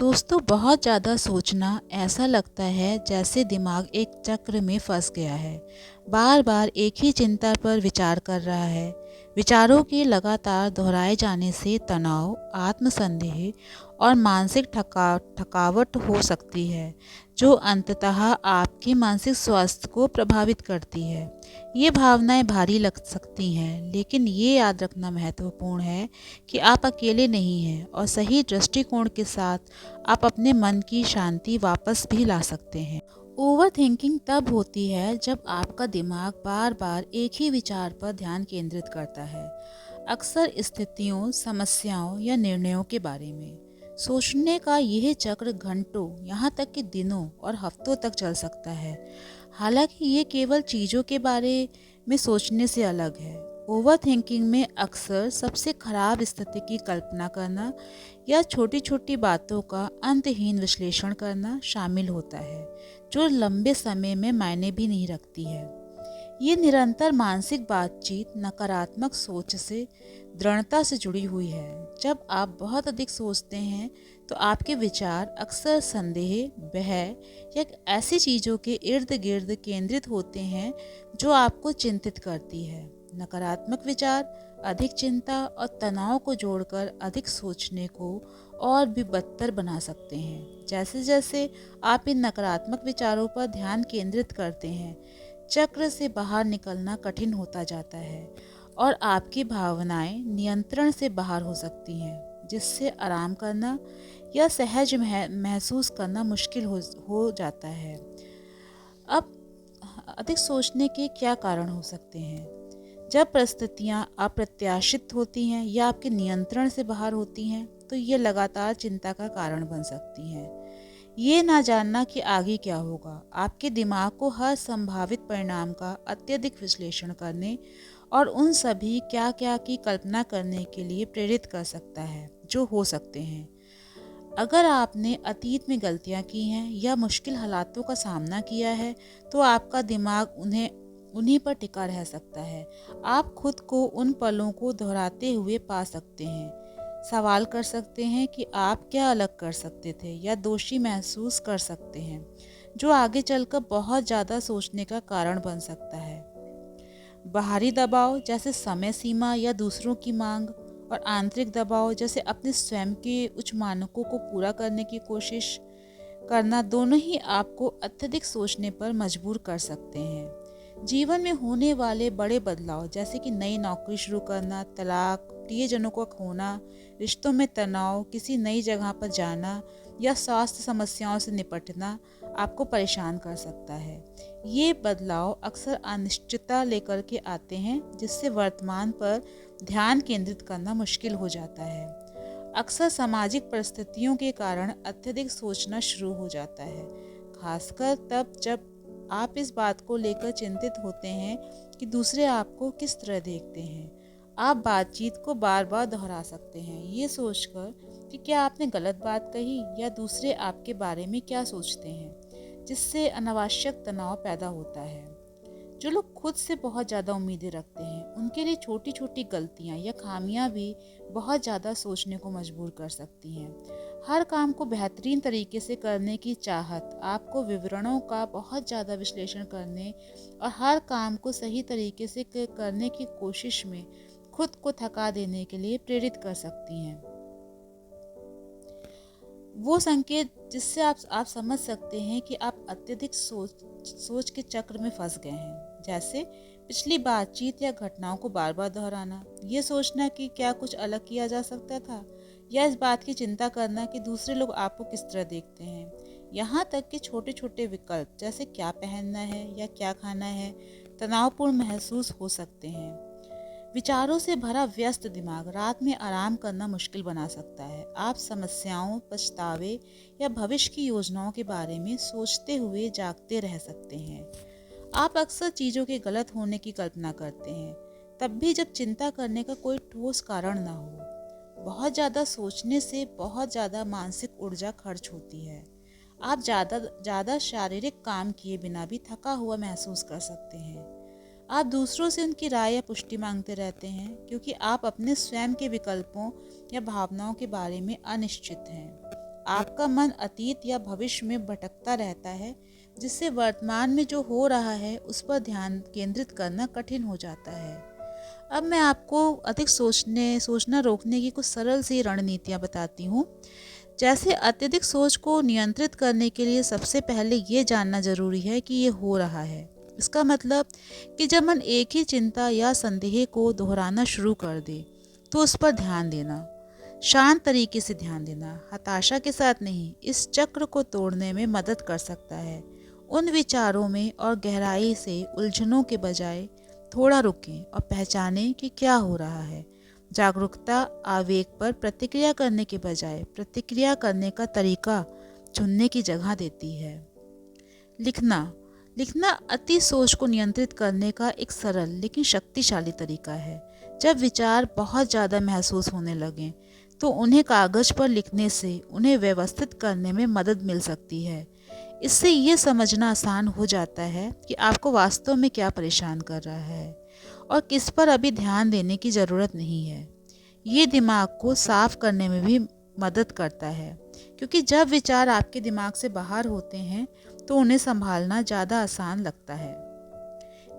दोस्तों, बहुत ज़्यादा सोचना ऐसा लगता है जैसे दिमाग एक चक्र में फंस गया है। बार बार एक ही चिंता पर विचार कर रहा है। विचारों के लगातार दोहराए जाने से तनाव, आत्मसंदेह और मानसिक थकावट हो सकती है, जो अंततः आपके मानसिक स्वास्थ्य को प्रभावित करती है। ये भावनाएं भारी लग सकती हैं, लेकिन ये याद रखना महत्वपूर्ण है कि आप अकेले नहीं हैं और सही दृष्टिकोण के साथ आप अपने मन की शांति वापस भी ला सकते हैं। ओवर थिंकिंग तब होती है जब आपका दिमाग बार बार एक ही विचार पर ध्यान केंद्रित करता है, अक्सर स्थितियों, समस्याओं या निर्णयों के बारे में। सोचने का यह चक्र घंटों, यहाँ तक कि दिनों और हफ्तों तक चल सकता है। हालांकि ये केवल चीज़ों के बारे में सोचने से अलग है। ओवर थिंकिंग में अक्सर सबसे खराब स्थिति की कल्पना करना या छोटी छोटी बातों का अंतहीन विश्लेषण करना शामिल होता है, जो लंबे समय में मायने भी नहीं रखती है। ये निरंतर मानसिक बातचीत नकारात्मक सोच से दृढ़ता से जुड़ी हुई है। जब आप बहुत अधिक सोचते हैं तो आपके विचार अक्सर संदेह, भय या ऐसी चीज़ों के इर्द गिर्द केंद्रित होते हैं जो आपको चिंतित करती है। नकारात्मक विचार अधिक चिंता और तनाव को जोड़कर अधिक सोचने को और भी बदतर बना सकते हैं। जैसे जैसे आप इन नकारात्मक विचारों पर ध्यान केंद्रित करते हैं, चक्र से बाहर निकलना कठिन होता जाता है और आपकी भावनाएं नियंत्रण से बाहर हो सकती हैं, जिससे आराम करना या सहज महसूस करना मुश्किल हो जाता है। अब अधिक सोचने के क्या कारण हो सकते हैं? जब परिस्थितियां अप्रत्याशित होती हैं या आपके नियंत्रण से बाहर होती हैं, तो ये लगातार चिंता का कारण बन सकती हैं। ये ना जानना कि आगे क्या होगा आपके दिमाग को हर संभावित परिणाम का अत्यधिक विश्लेषण करने और उन सभी क्या क्या की कल्पना करने के लिए प्रेरित कर सकता है जो हो सकते हैं। अगर आपने अतीत में गलतियां की हैं या मुश्किल हालातों का सामना किया है, तो आपका दिमाग उन्हीं पर टिका रह सकता है। आप खुद को उन पलों को दोहराते हुए पा सकते हैं, सवाल कर सकते हैं कि आप क्या अलग कर सकते थे या दोषी महसूस कर सकते हैं, जो आगे चलकर बहुत ज़्यादा सोचने का कारण बन सकता है। बाहरी दबाव जैसे समय सीमा या दूसरों की मांग, और आंतरिक दबाव जैसे अपने स्वयं के उच्च मानकों को पूरा करने की कोशिश करना, दोनों ही आपको अत्यधिक सोचने पर मजबूर कर सकते हैं। जीवन में होने वाले बड़े बदलाव जैसे कि नई नौकरी शुरू करना, तलाक, प्रियजनों को खोना, रिश्तों में तनाव, किसी नई जगह पर जाना या स्वास्थ्य समस्याओं से निपटना आपको परेशान कर सकता है। ये बदलाव अक्सर अनिश्चितता लेकर के आते हैं, जिससे वर्तमान पर ध्यान केंद्रित करना मुश्किल हो जाता है। अक्सर सामाजिक परिस्थितियों के कारण अत्यधिक सोचना शुरू हो जाता है, खासकर तब जब आप इस बात को लेकर चिंतित होते हैं कि दूसरे आपको किस तरह देखते हैं। आप बातचीत को बार बार दोहरा सकते हैं, ये सोचकर कि क्या आपने गलत बात कही या दूसरे आपके बारे में क्या सोचते हैं, जिससे अनावश्यक तनाव पैदा होता है। जो लोग खुद से बहुत ज़्यादा उम्मीदें रखते हैं, उनके लिए छोटी छोटी गलतियां या खामियां भी बहुत ज़्यादा सोचने को मजबूर कर सकती हैं। हर काम को बेहतरीन तरीके से करने की चाहत आपको विवरणों का बहुत ज़्यादा विश्लेषण करने और हर काम को सही तरीके से करने की कोशिश में खुद को थका देने के लिए प्रेरित कर सकती हैं। वो संकेत जिससे आप समझ सकते हैं कि आप अत्यधिक सोच के चक्र में फंस गए हैं, जैसे पिछली बातचीत या घटनाओं को बार बार दोहराना, ये सोचना कि क्या कुछ अलग किया जा सकता था, या इस बात की चिंता करना कि दूसरे लोग आपको किस तरह देखते हैं। यहाँ तक कि छोटे छोटे विकल्प जैसे क्या पहनना है या क्या खाना है तनावपूर्ण महसूस हो सकते हैं। विचारों से भरा व्यस्त दिमाग रात में आराम करना मुश्किल बना सकता है। आप समस्याओं, पछतावे या भविष्य की योजनाओं के बारे में सोचते हुए जागते रह सकते हैं। आप अक्सर चीज़ों के गलत होने की कल्पना करते हैं, तब भी जब चिंता करने का कोई ठोस कारण ना हो। बहुत ज़्यादा सोचने से बहुत ज़्यादा मानसिक ऊर्जा खर्च होती है। आप ज़्यादा शारीरिक काम किए बिना भी थका हुआ महसूस कर सकते हैं। आप दूसरों से उनकी राय या पुष्टि मांगते रहते हैं, क्योंकि आप अपने स्वयं के विकल्पों या भावनाओं के बारे में अनिश्चित हैं। आपका मन अतीत या भविष्य में भटकता रहता है, जिससे वर्तमान में जो हो रहा है उस पर ध्यान केंद्रित करना कठिन हो जाता है। अब मैं आपको अधिक सोचना रोकने की कुछ सरल सी रणनीतियाँ बताती हूँ। जैसे अत्यधिक सोच को नियंत्रित करने के लिए सबसे पहले ये जानना जरूरी है कि ये हो रहा है। इसका मतलब कि जब मन एक ही चिंता या संदेह को दोहराना शुरू कर दे तो उस पर ध्यान देना, शांत तरीके से ध्यान देना, हताशा के साथ नहीं, इस चक्र को तोड़ने में मदद कर सकता है। उन विचारों में और गहराई से उलझनों के बजाय थोड़ा रुकें और पहचानें कि क्या हो रहा है। जागरूकता आवेग पर प्रतिक्रिया करने के बजाय प्रतिक्रिया करने का तरीका चुनने की जगह देती है। लिखना अति सोच को नियंत्रित करने का एक सरल लेकिन शक्तिशाली तरीका है। जब विचार बहुत ज़्यादा महसूस होने लगें तो उन्हें कागज पर लिखने से उन्हें व्यवस्थित करने में मदद मिल सकती है। इससे ये समझना आसान हो जाता है कि आपको वास्तव में क्या परेशान कर रहा है और किस पर अभी ध्यान देने की ज़रूरत नहीं है। ये दिमाग को साफ करने में भी मदद करता है, क्योंकि जब विचार आपके दिमाग से बाहर होते हैं तो उन्हें संभालना ज़्यादा आसान लगता है।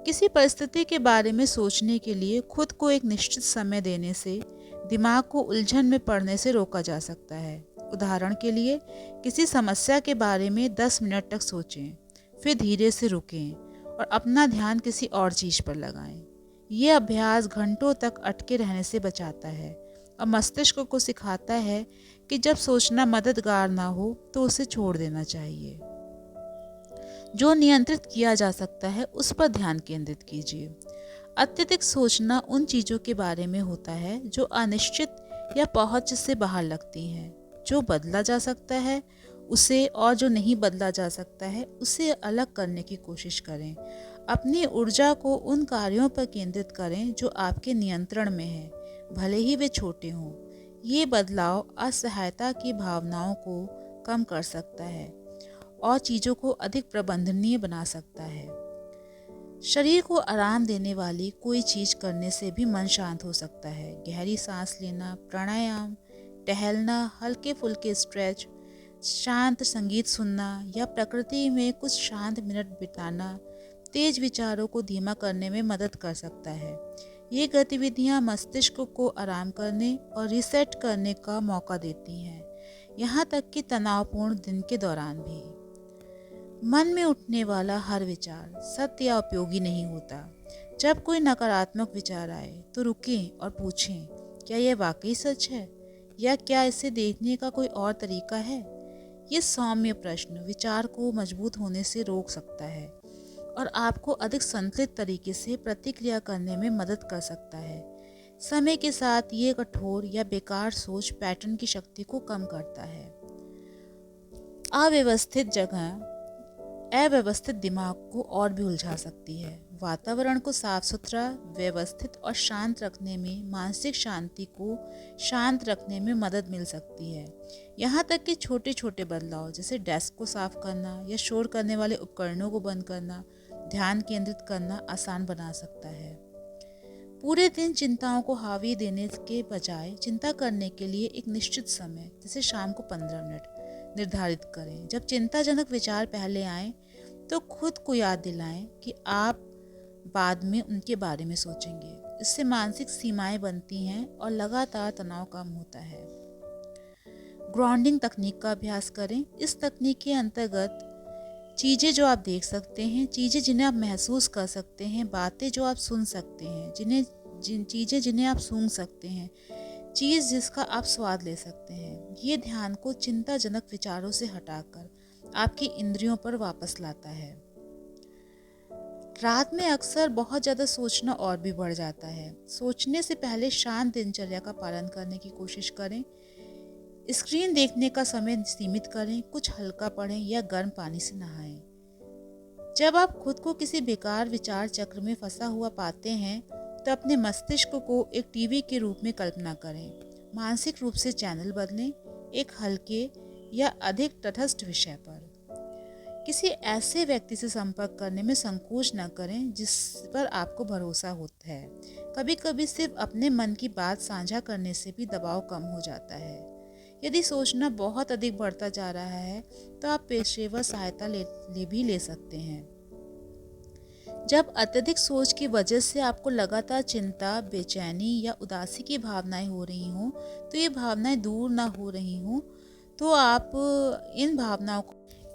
किसी परिस्थिति के बारे में सोचने के लिए खुद को एक निश्चित समय देने से दिमाग को उलझन में पड़ने से रोका जा सकता है। उदाहरण के लिए, किसी समस्या के बारे में 10 मिनट तक सोचें, फिर धीरे से रुकें और अपना ध्यान किसी और चीज़ पर लगाएं। ये अभ्यास घंटों तक अटके रहने से बचाता है और मस्तिष्क को सिखाता है कि जब सोचना मददगार ना हो तो उसे छोड़ देना चाहिए। जो नियंत्रित किया जा सकता है उस पर ध्यान केंद्रित कीजिए। अत्यधिक सोचना उन चीज़ों के बारे में होता है जो अनिश्चित या पहुंच से बाहर लगती हैं। जो बदला जा सकता है उसे, और जो नहीं बदला जा सकता है उसे अलग करने की कोशिश करें। अपनी ऊर्जा को उन कार्यों पर केंद्रित करें जो आपके नियंत्रण में हैं, भले ही वे छोटे हों। ये बदलाव असहायता की भावनाओं को कम कर सकता है और चीज़ों को अधिक प्रबंधनीय बना सकता है। शरीर को आराम देने वाली कोई चीज़ करने से भी मन शांत हो सकता है। गहरी सांस लेना, प्राणायाम, टहलना, हल्के फुल्के स्ट्रेच, शांत संगीत सुनना या प्रकृति में कुछ शांत मिनट बिताना तेज विचारों को धीमा करने में मदद कर सकता है। ये गतिविधियाँ मस्तिष्क को आराम करने और रीसेट करने का मौका देती हैं, यहाँ तक कि तनावपूर्ण दिन के दौरान भी। मन में उठने वाला हर विचार सत्य या उपयोगी नहीं होता। जब कोई नकारात्मक विचार आए तो रुकें और पूछें, क्या यह वाकई सच है या क्या इसे देखने का कोई और तरीका है? ये सौम्य प्रश्न विचार को मजबूत होने से रोक सकता है और आपको अधिक संतुलित तरीके से प्रतिक्रिया करने में मदद कर सकता है। समय के साथ ये कठोर या बेकार सोच पैटर्न की शक्ति को कम करता है। अव्यवस्थित दिमाग को और भी उलझा सकती है। वातावरण को साफ सुथरा, व्यवस्थित और शांत रखने में मानसिक शांति को शांत रखने में मदद मिल सकती है। यहाँ तक कि छोटे छोटे बदलाव जैसे डेस्क को साफ करना या शोर करने वाले उपकरणों को बंद करना ध्यान केंद्रित करना आसान बना सकता है। पूरे दिन चिंताओं को हावी देने के बजाय चिंता करने के लिए एक निश्चित समय, जैसे शाम को 15 मिनट निर्धारित करें। जब चिंताजनक विचार पहले आए तो खुद को याद दिलाएं कि आप बाद में उनके बारे में सोचेंगे। इससे मानसिक सीमाएं बनती हैं और लगातार तनाव कम होता है। ग्राउंडिंग तकनीक का अभ्यास करें। इस तकनीक के अंतर्गत चीज़ें जो आप देख सकते हैं, चीज़ें जिन्हें आप महसूस कर सकते हैं, बातें जो आप सुन सकते हैं, चीज़ें जिन्हें आप सूंघ सकते हैं, चीज़ जिसका आप स्वाद ले सकते हैं, ये ध्यान को चिंताजनक विचारों से हटाकर आपकी इंद्रियों पर वापस लाता है। रात में अक्सर बहुत ज़्यादा सोचना और भी बढ़ जाता है। सोचने से पहले शांत दिनचर्या का पालन करने की कोशिश करें। स्क्रीन देखने का समय सीमित करें, कुछ हल्का पढ़ें या गर्म पानी से नहाएं। जब आप खुद को किसी बेकार विचार चक्र में फंसा हुआ पाते हैं तो अपने मस्तिष्क को एक टीवी के रूप में कल्पना करें। मानसिक रूप से चैनल बदलें, एक हल्के या अधिक तटस्थ विषय पर। किसी ऐसे व्यक्ति से संपर्क करने में संकोच न करें जिस पर आपको भरोसा होता है। कभी कभी सिर्फ अपने मन की बात साझा करने से भी दबाव कम हो जाता है। यदि सोचना बहुत अधिक बढ़ता जा रहा है तो आप पेशेवर सहायता भी ले सकते हैं। जब अत्यधिक सोच की वजह से आपको लगातार चिंता, बेचैनी या उदासी की भावनाएं हो रही हों, तो ये भावनाएं दूर ना हो रही हों, तो आप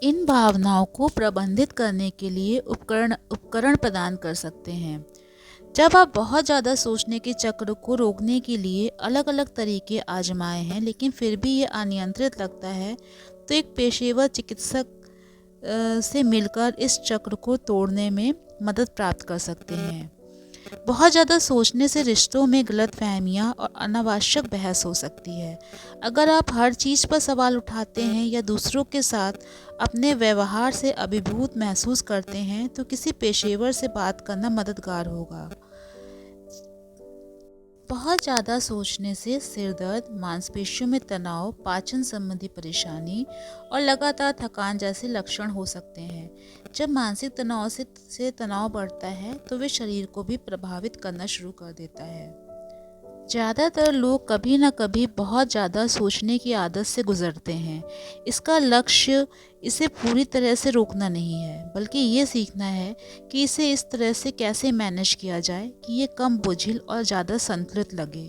इन भावनाओं को प्रबंधित करने के लिए उपकरण प्रदान कर सकते हैं। जब आप बहुत ज़्यादा सोचने के चक्र को रोकने के लिए अलग अलग तरीके आजमाए हैं लेकिन फिर भी ये अनियंत्रित लगता है, तो एक पेशेवर चिकित्सक से मिलकर इस चक्र को तोड़ने में मदद प्राप्त कर सकते हैं। बहुत ज़्यादा सोचने से रिश्तों में गलतफहमियां और अनावश्यक बहस हो सकती है। अगर आप हर चीज़ पर सवाल उठाते हैं या दूसरों के साथ अपने व्यवहार से अभिभूत महसूस करते हैं, तो किसी पेशेवर से बात करना मददगार होगा। बहुत ज़्यादा सोचने से सिर दर्द, मांसपेशियों में तनाव, पाचन संबंधी परेशानी और लगातार थकान जैसे लक्षण हो सकते हैं। जब मानसिक तनाव से तनाव बढ़ता है तो वे शरीर को भी प्रभावित करना शुरू कर देता है। ज़्यादातर लोग कभी ना कभी बहुत ज़्यादा सोचने की आदत से गुजरते हैं। इसका लक्ष्य इसे पूरी तरह से रोकना नहीं है, बल्कि ये सीखना है कि इसे इस तरह से कैसे मैनेज किया जाए कि ये कम बोझिल और ज़्यादा संतुलित लगे।